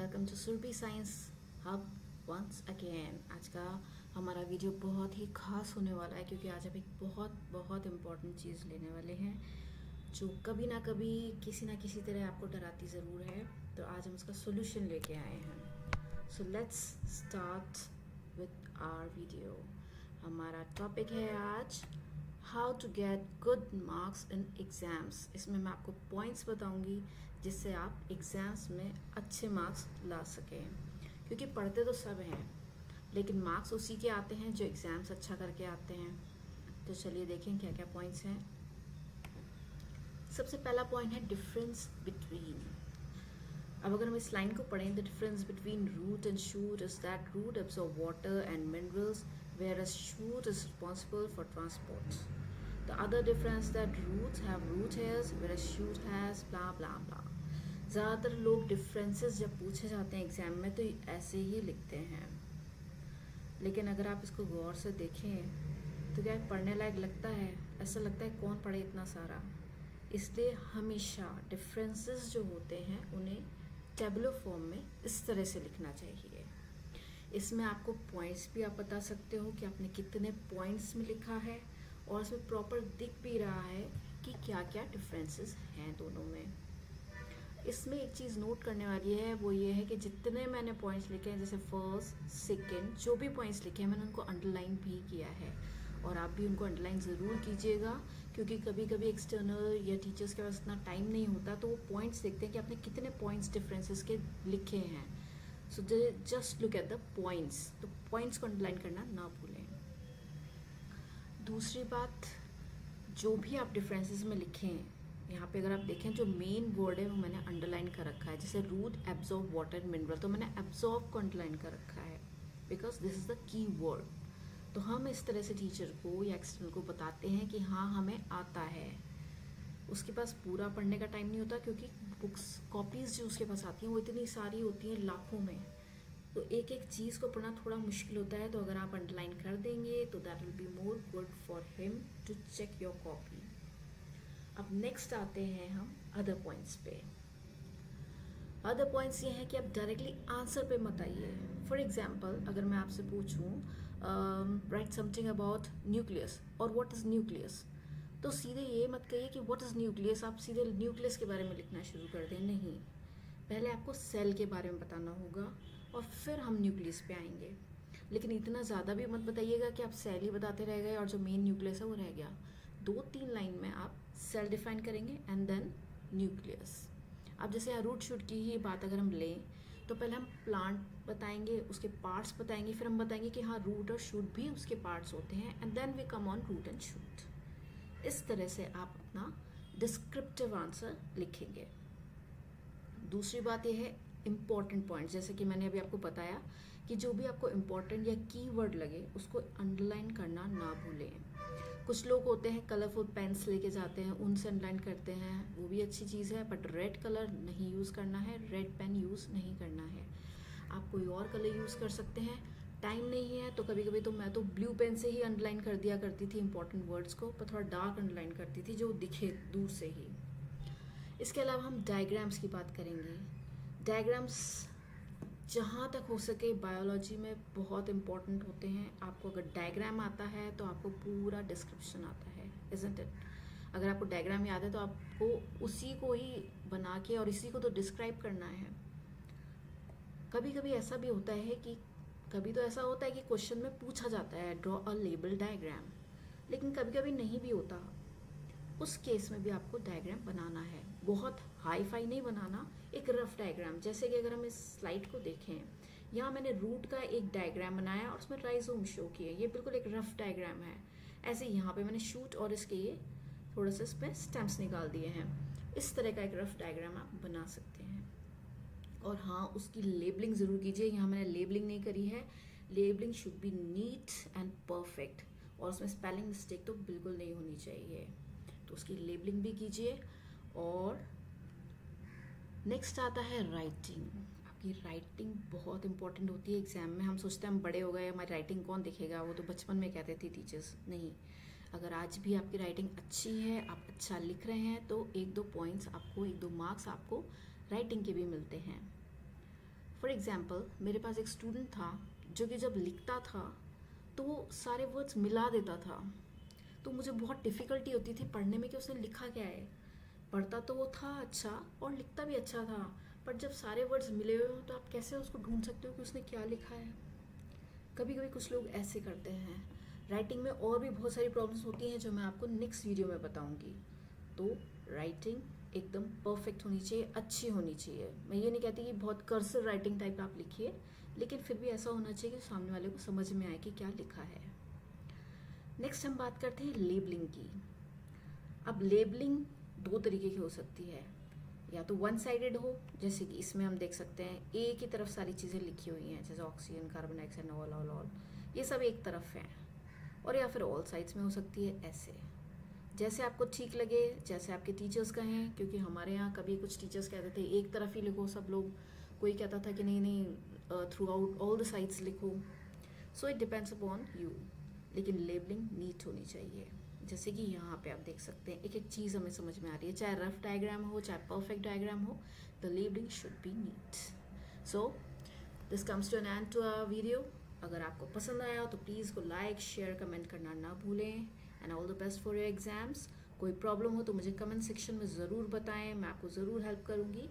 Welcome to Surabhi science hub once again. आज का हमारा वीडियो बहुत ही खास होने वाला है क्योंकि आज हम एक बहुत इम्पॉर्टेंट चीज़ लेने वाले हैं जो कभी ना कभी किसी ना किसी तरह आपको डराती ज़रूर है। तो आज हम उसका सोल्यूशन लेके आए हैं। So let's start with our video. हमारा टॉपिक है आज how to get good marks in exams. इसमें मैं आपको पॉइंट्स बताऊंगी जिससे आप एग्ज़ाम्स में अच्छे मार्क्स ला सकें, क्योंकि पढ़ते तो सब हैं लेकिन मार्क्स उसी के आते हैं जो एग्ज़ाम्स अच्छा करके आते हैं। तो चलिए देखें क्या क्या पॉइंट्स हैं। सबसे पहला पॉइंट है डिफरेंस बिटवीन। अब अगर हम इस लाइन को पढ़ें, the difference between root and shoot is that root absorb water and minerals whereas shoot is responsible for transport. The other difference that roots have root hairs whereas shoot has blah blah blah. ज़्यादातर लोग differences जब पूछे जाते हैं exam में तो ऐसे ही लिखते हैं, लेकिन अगर आप इसको गौर से देखें तो क्या पढ़ने लायक लगता है? ऐसा लगता है कौन पढ़े इतना सारा। इसलिए हमेशा डिफरेंसेस जो होते हैं उन्हें टेबुलर फॉर्म में इस तरह से लिखना चाहिए। इसमें आपको पॉइंट्स भी आप बता सकते हो कि आपने कितने पॉइंट्स में लिखा है, और इसमें प्रॉपर दिख भी रहा है कि क्या क्या डिफरेंसेस हैं दोनों में। इसमें एक चीज़ नोट करने वाली है, वो ये है कि जितने मैंने पॉइंट्स लिखे हैं, जैसे फर्स्ट सेकंड जो भी पॉइंट्स लिखे हैं मैंने उनको अंडरलाइन भी किया है, और आप भी उनको अंडरलाइन ज़रूर कीजिएगा क्योंकि कभी कभी एक्सटर्नल या टीचर्स के पास इतना टाइम नहीं होता तो वो पॉइंट्स देखते हैं कि आपने कितने पॉइंट्स डिफरेंसेस के लिखे हैं। So just look at the points, तो पॉइंट्स को अंडरलाइन करना ना भूलें। दूसरी बात, जो भी आप डिफरेंसेस में लिखें, यहाँ पे अगर आप देखें जो मेन वर्ड है वो मैंने अंडरलाइन कर रखा है। जैसे रूट एब्जॉर्ब वाटर मिनरल, तो मैंने एब्जॉर्ब को अंडरलाइन कर रखा है because this is the key word. तो हम इस तरह से टीचर को या एक्सटर्नल को बताते हैं कि हाँ हमें आता है। उसके पास पूरा पढ़ने का टाइम नहीं होता क्योंकि बुक्स कॉपीज़ जो उसके पास आती हैं वो इतनी सारी होती हैं, लाखों में, तो एक एक चीज़ को पढ़ना थोड़ा मुश्किल होता है। तो अगर आप अंडरलाइन कर देंगे तो that will be more good for him to check your copy. अब नेक्स्ट आते हैं हम अदर पॉइंट्स पे। अदर पॉइंट्स ये हैं कि आप डायरेक्टली आंसर पे मत आइए। फॉर एग्जाम्पल अगर मैं आपसे पूछूं राइट समथिंग अबाउट न्यूक्लियस और व्हाट इज़ न्यूक्लियस, तो सीधे ये मत कहिए कि व्हाट इज़ न्यूक्लियस, आप सीधे न्यूक्लियस के बारे में लिखना शुरू कर दें। नहीं, पहले आपको सेल के बारे में बताना होगा और फिर हम न्यूक्लियस पे आएंगे। लेकिन इतना ज़्यादा भी मत बताइएगा कि आप सेल ही बताते रह गए और जो मेन न्यूक्लियस है वो रह गया। 2-3 लाइन में आप सेल डिफाइन करेंगे एंड देन न्यूक्लियस। अब जैसे यहाँ रूट शूट की ही बात अगर हम लें तो पहले हम प्लांट बताएंगे, उसके पार्ट्स बताएंगे, फिर हम बताएंगे कि हाँ रूट और शूट भी उसके पार्ट्स होते हैं, and then we come on root and shoot. इस तरह से आप अपना डिस्क्रिप्टिव आंसर लिखेंगे। दूसरी बात यह है इम्पॉर्टेंट पॉइंट, जैसे कि मैंने अभी आपको बताया कि जो भी आपको इम्पॉर्टेंट या कीवर्ड लगे उसको अंडरलाइन करना ना भूलें। कुछ लोग होते हैं कलरफुल पेन्स लेके जाते हैं, उनसे अंडरलाइन करते हैं, वो भी अच्छी चीज़ है, बट रेड कलर नहीं यूज़ करना है, रेड पेन यूज़ नहीं करना है। आप कोई और कलर यूज़ कर सकते हैं। टाइम नहीं है तो कभी कभी तो मैं तो ब्लू पेन से ही अंडरलाइन कर दिया करती थी इंपॉर्टेंट वर्ड्स को, पर थोड़ा डार्क अंडरलाइन करती थी जो दिखे दूर से ही। इसके अलावा हम डायग्राम्स की बात करेंगे। डायग्राम्स जहाँ तक हो सके बायोलॉजी में बहुत इम्पॉर्टेंट होते हैं। आपको अगर डायग्राम आता है तो आपको पूरा डिस्क्रिप्शन आता है, इज़न्ट इट? अगर आपको डायग्राम याद है तो आपको उसी को ही बना के और इसी को तो डिस्क्राइब करना है। कभी कभी ऐसा भी होता है कि क्वेश्चन में पूछा जाता है ड्रॉ अ लेबल डायग्राम, लेकिन कभी कभी नहीं भी होता। उस केस में भी आपको डायग्राम बनाना है, बहुत हाई फाई नहीं बनाना, एक रफ डायग्राम। जैसे कि अगर हम इस स्लाइड को देखें, यहाँ मैंने रूट का एक डायग्राम बनाया और उसमें राइजोम शो किए, ये बिल्कुल एक रफ डायग्राम है। ऐसे यहाँ पे मैंने शूट और इसके ये थोड़ा सा इसमें स्टेम्स निकाल दिए हैं। इस तरह का एक रफ डायग्राम आप बना सकते हैं। और हाँ, उसकी लेबलिंग ज़रूर कीजिए। यहाँ मैंने लेबलिंग नहीं करी है। Labelling should be neat and perfect, और उसमें स्पेलिंग मिस्टेक तो बिल्कुल नहीं होनी चाहिए, तो उसकी लेबलिंग भी कीजिए। और नेक्स्ट आता है राइटिंग। आपकी राइटिंग बहुत इंपॉर्टेंट होती है एग्जाम में। हम सोचते हैं हम बड़े हो गए, हमारी राइटिंग कौन देखेगा, वो तो बचपन में कहते थे टीचर्स। नहीं, अगर आज भी आपकी राइटिंग अच्छी है, आप अच्छा लिख रहे हैं, तो 1-2 पॉइंट्स आपको, 1-2 मार्क्स आपको राइटिंग के भी मिलते हैं। फॉर एग्जाम्पल मेरे पास एक स्टूडेंट था जो कि जब लिखता था तो वो सारे वर्ड्स मिला देता था, तो मुझे बहुत डिफ़िकल्टी होती थी पढ़ने में कि उसने लिखा क्या है। पढ़ता तो वो था अच्छा और लिखता भी अच्छा था, पर जब सारे वर्ड्स मिले हुए हों तो आप कैसे उसको ढूंढ सकते हो कि उसने क्या लिखा है। कभी कभी कुछ लोग ऐसे करते हैं। राइटिंग में और भी बहुत सारी प्रॉब्लम्स होती हैं जो मैं आपको नेक्स्ट वीडियो में बताऊंगी। तो राइटिंग एकदम परफेक्ट होनी चाहिए, अच्छी होनी चाहिए। मैं ये नहीं कहती कि बहुत कर्सर राइटिंग टाइप आप लिखिए, लेकिन फिर भी ऐसा होना चाहिए कि सामने वाले को समझ में आए कि क्या लिखा है। नेक्स्ट हम बात करते हैं लेबलिंग की। अब लेबलिंग दो तरीके की हो सकती है, या तो वन साइडेड हो, जैसे कि इसमें हम देख सकते हैं एक ही तरफ सारी चीज़ें लिखी हुई हैं, जैसे ऑक्सीजन, कार्बन डाइऑक्साइड, ऑल, ये सब एक तरफ हैं। और या फिर ऑल साइड्स में हो सकती है, ऐसे जैसे आपको ठीक लगे, जैसे आपके टीचर्स कहें। क्योंकि हमारे यहाँ कभी कुछ टीचर्स कहते थे एक तरफ ही लिखो सब लोग, कोई कहता था कि नहीं नहीं through all the sides लिखो। So it depends upon you, लेकिन लेबलिंग नीट होनी चाहिए। जैसे कि यहाँ पे आप देख सकते हैं एक एक चीज़ हमें समझ में आ रही है, चाहे रफ डायग्राम हो चाहे परफेक्ट डायग्राम हो, the labelling should be neat. So this comes to an end to our video. अगर आपको पसंद आया हो तो प्लीज़ को लाइक शेयर कमेंट करना ना भूलें। And all the best for your exams. कोई प्रॉब्लम हो तो मुझे कमेंट सेक्शन में ज़रूर बताएं, मैं आपको ज़रूर हेल्प करूँगी।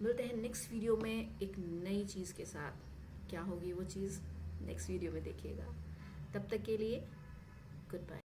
मिलते हैं नेक्स्ट वीडियो में एक नई चीज़ के साथ। क्या होगी वो चीज़ नेक्स्ट वीडियो में देखिएगा। तब तक के लिए गुड बाय।